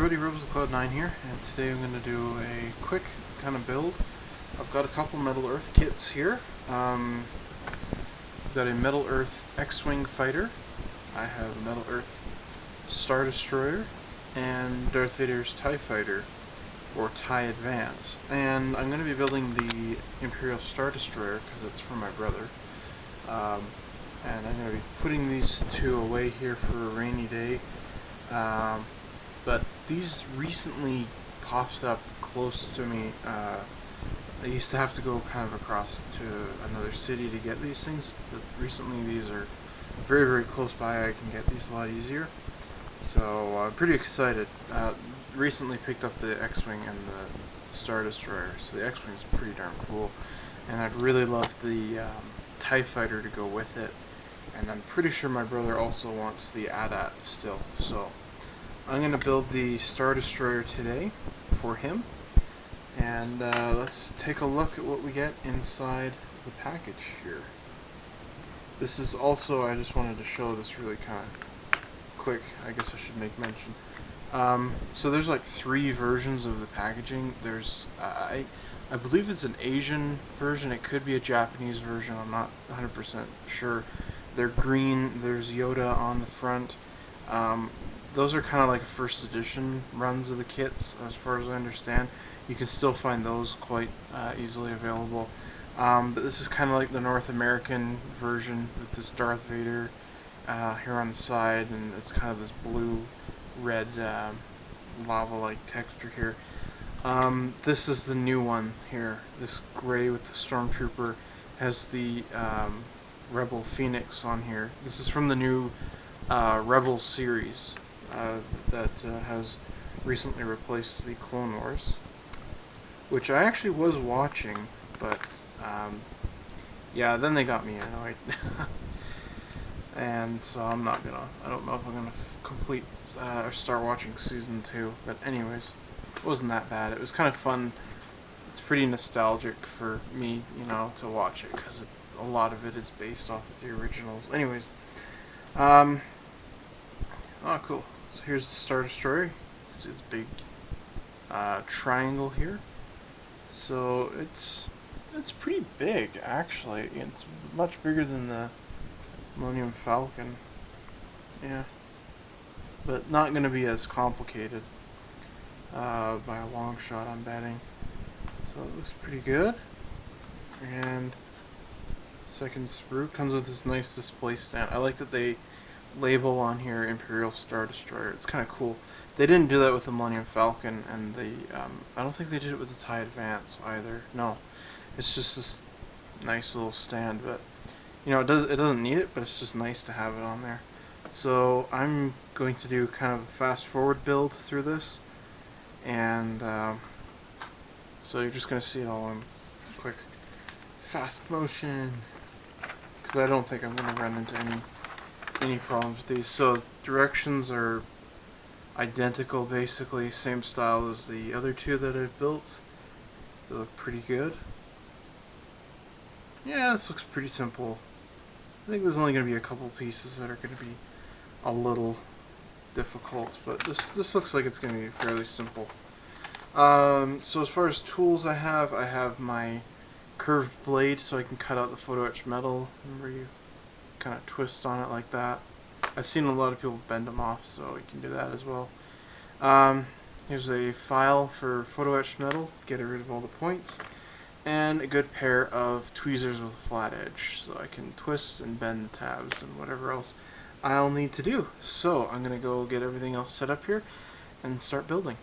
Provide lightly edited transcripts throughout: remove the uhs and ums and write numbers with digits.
everybody, Rebels of Cloud9 here, and today I'm going to do a quick kind of build. I've got a couple Metal Earth kits here. I've got a Metal Earth X-Wing fighter, I have a Metal Earth Star Destroyer, and Darth Vader's TIE fighter, or TIE Advance. And I'm going to be building the Imperial Star Destroyer because it's for my brother. And I'm going to be putting these two away here for a rainy day. But these recently popped up close to me. I used to have to go kind of across to another city to get these things, but recently these are very, very close by. I can get these a lot easier. So I'm pretty excited. Recently picked up the X-Wing and the Star Destroyer, so the X-Wing is pretty darn cool. And I'd really love the TIE fighter to go with it. And I'm pretty sure my brother also wants the AT-AT still. So I'm going to build the Star Destroyer today for him. And let's take a look at what we get inside the package here. This is also, I just wanted to show this really kind of quick. I guess I should make mention. So there's like 3 versions of the packaging. There's, I believe it's an Asian version. It could be a Japanese version. I'm not 100% sure. They're green. There's Yoda on the front. Those are kind of like first edition runs of the kits, as far as I understand. You can still find those quite easily available. But this is kind of like the North American version with this Darth Vader here on the side, and it's kind of this blue-red lava-like texture here. This is the new one here. This gray with the Stormtrooper has the Rebel Phoenix on here. This is from the new Rebel series that has recently replaced the Clone Wars, which I actually was watching, but yeah, then they got me annoyed. And so I don't know if I'm gonna complete or start watching season 2, but anyways, it wasn't that bad. It was kind of fun. It's pretty nostalgic for me, to watch it, because a lot of it is based off of the originals. Anyways, oh cool. So here's the Star Destroyer. It's this big triangle here. So it's pretty big, actually. It's much bigger than the Millennium Falcon. Yeah, but not going to be as complicated by a long shot, I'm betting. So it looks pretty good. And second sprue comes with this nice display stand. I like that they label on here Imperial Star Destroyer. It's kind of cool. They didn't do that with the Millennium Falcon, and the I don't think they did it with the TIE Advance either. No, it's just this nice little stand, but it doesn't need it, but it's just nice to have it on there. So I'm going to do kind of a fast forward build through this, and so you're just going to see it all in quick fast motion, because I don't think I'm going to run into any problems with these. So directions are identical, basically same style as the other 2 that I've built. They look pretty good. Yeah, this looks pretty simple. I think there's only going to be a couple pieces that are going to be a little difficult, but this looks like it's going to be fairly simple. So as far as tools I have my curved blade, so I can cut out the photo etched metal. Remember, you kind of twist on it like that. I've seen a lot of people bend them off, so you can do that as well. Here's a file for photo etched metal, get rid of all the points, and a good pair of tweezers with a flat edge, so I can twist and bend the tabs and whatever else I'll need to do. So I'm going to go get everything else set up here and start building.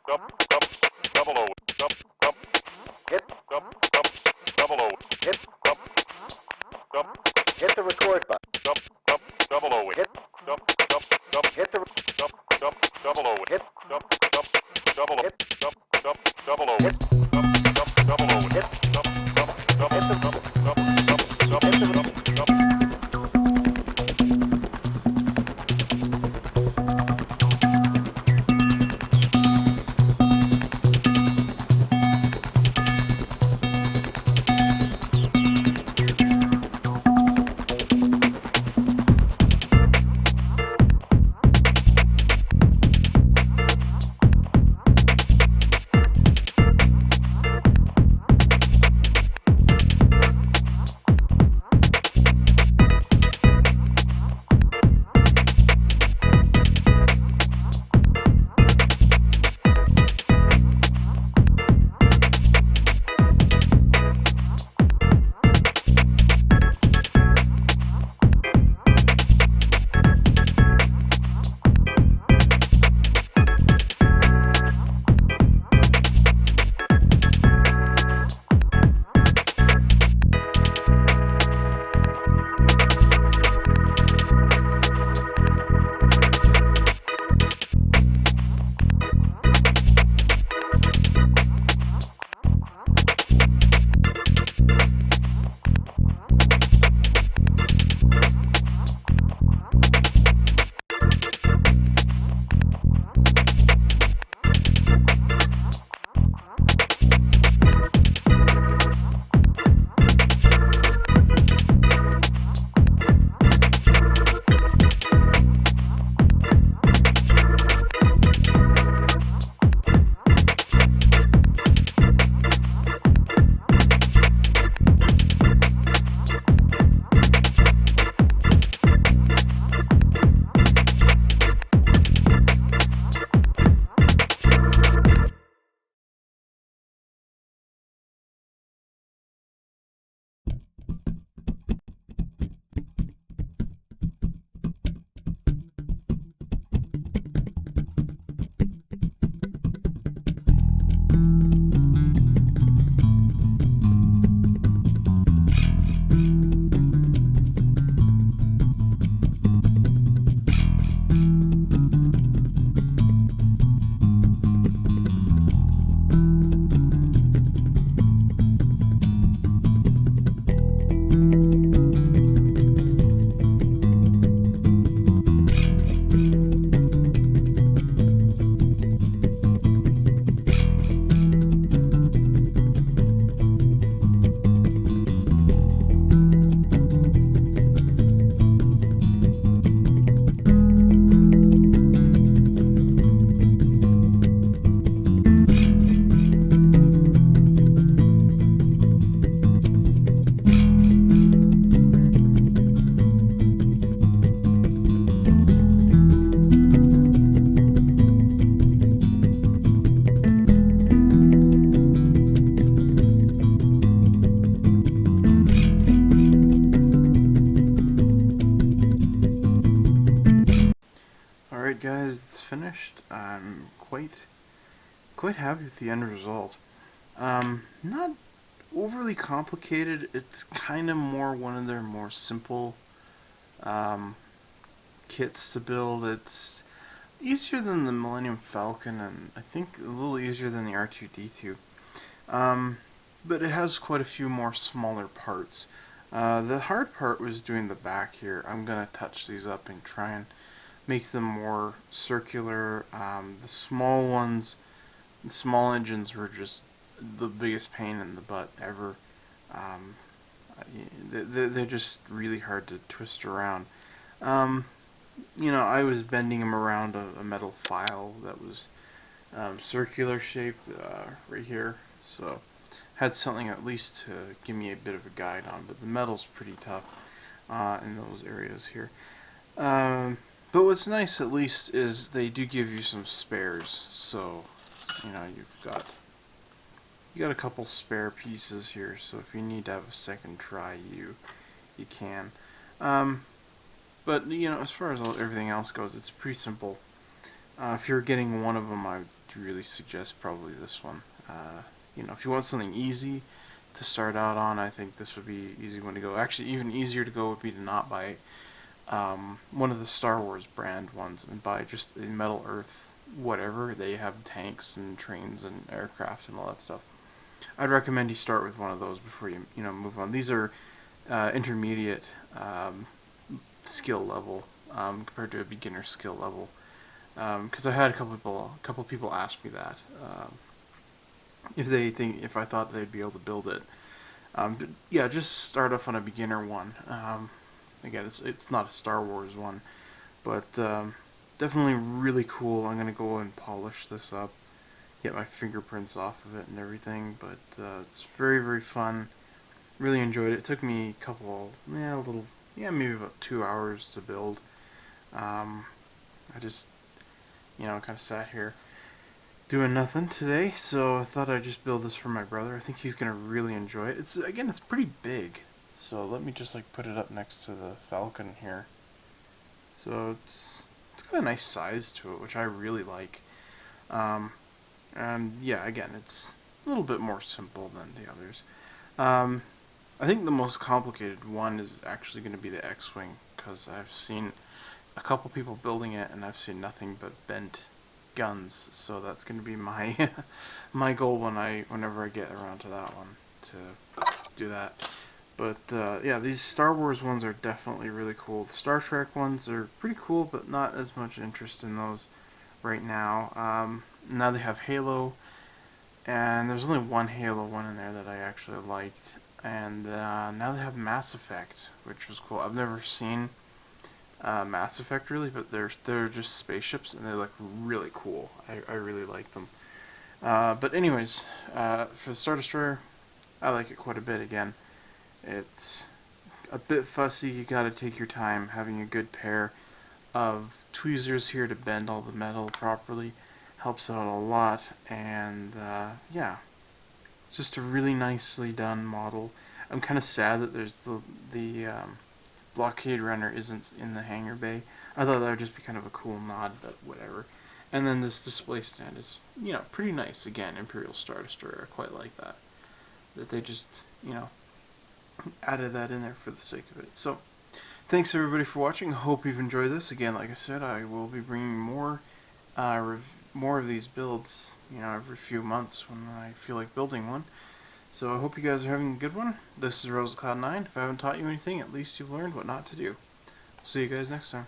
Hit the record button. Alright guys, it's finished. I'm quite happy with the end result. Not overly complicated. It's kind of more one of their more simple um, kits to build. It's easier than the Millennium Falcon, and I think a little easier than the R2-D2. But it has quite a few more smaller parts. The hard part was doing the back here. I'm gonna touch these up and try and make them more circular. The small ones, the small engines were just the biggest pain in the butt ever. Um, they're just really hard to twist around. Um, I was bending them around a metal file that was circular shaped right here, so had something at least to give me a bit of a guide on, but the metal's pretty tough in those areas here. But what's nice at least is they do give you some spares, so you got a couple spare pieces here, so if you need to have a second try, you can. But as far as everything else goes, it's pretty simple. If you're getting one of them, I really suggest probably this one. You know, if you want something easy to start out on, I think this would be an easy one to go. Actually, even easier to go would be to not buy one of the Star Wars brand ones and buy just a Metal Earth whatever. They have tanks and trains and aircraft and all that stuff. I'd recommend you start with one of those before you know move on. These are intermediate skill level compared to a beginner skill level. Because I had a couple people ask me that if I thought they'd be able to build it. Yeah, just start off on a beginner one. Again, it's not a Star Wars one, but definitely really cool. I'm gonna go and polish this up, get my fingerprints off of it and everything. But it's very fun. Really enjoyed it. It took me a couple, yeah, a little, yeah, maybe about 2 hours to build. Um, I just, you know, kind of sat here doing nothing today, so I thought I'd just build this for my brother. I think he's gonna really enjoy it. It's pretty big. So let me just like put it up next to the Falcon here. So it's got a nice size to it, which I really like. Um, and yeah, again, it's a little bit more simple than the others. Um, I think the most complicated one is actually going to be the X-wing, because I've seen a couple people building it, and I've seen nothing but bent guns. So that's going to be my my goal whenever I get around to that one to do that. But yeah, these Star Wars ones are definitely really cool. The Star Trek ones are pretty cool, but not as much interest in those right now. Now they have Halo, and there's only one Halo one in there that I actually liked. And now they have Mass Effect, which was cool. I've never seen Mass Effect really, but they're just spaceships and they look really cool. I really like them. But anyways, for the Star Destroyer, I like it quite a bit. Again, it's a bit fussy. You got to take your time. Having a good pair of tweezers here to bend all the metal properly helps out a lot. And yeah, it's just a really nicely done model. I'm kind of sad that there's the blockade runner isn't in the hangar bay. I thought that would just be kind of a cool nod, but whatever. And then this display stand is, you know, pretty nice. Again, Imperial Star Destroyer. I quite like that. That they just, you know, added that in there for the sake of it. So, thanks everybody for watching. Hope you've enjoyed this. Again, like I said, I will be bringing more of these builds, you know, every few months when I feel like building one. So I hope you guys are having a good one. This is RoseCloud9. If I haven't taught you anything, at least you've learned what not to do. See you guys next time.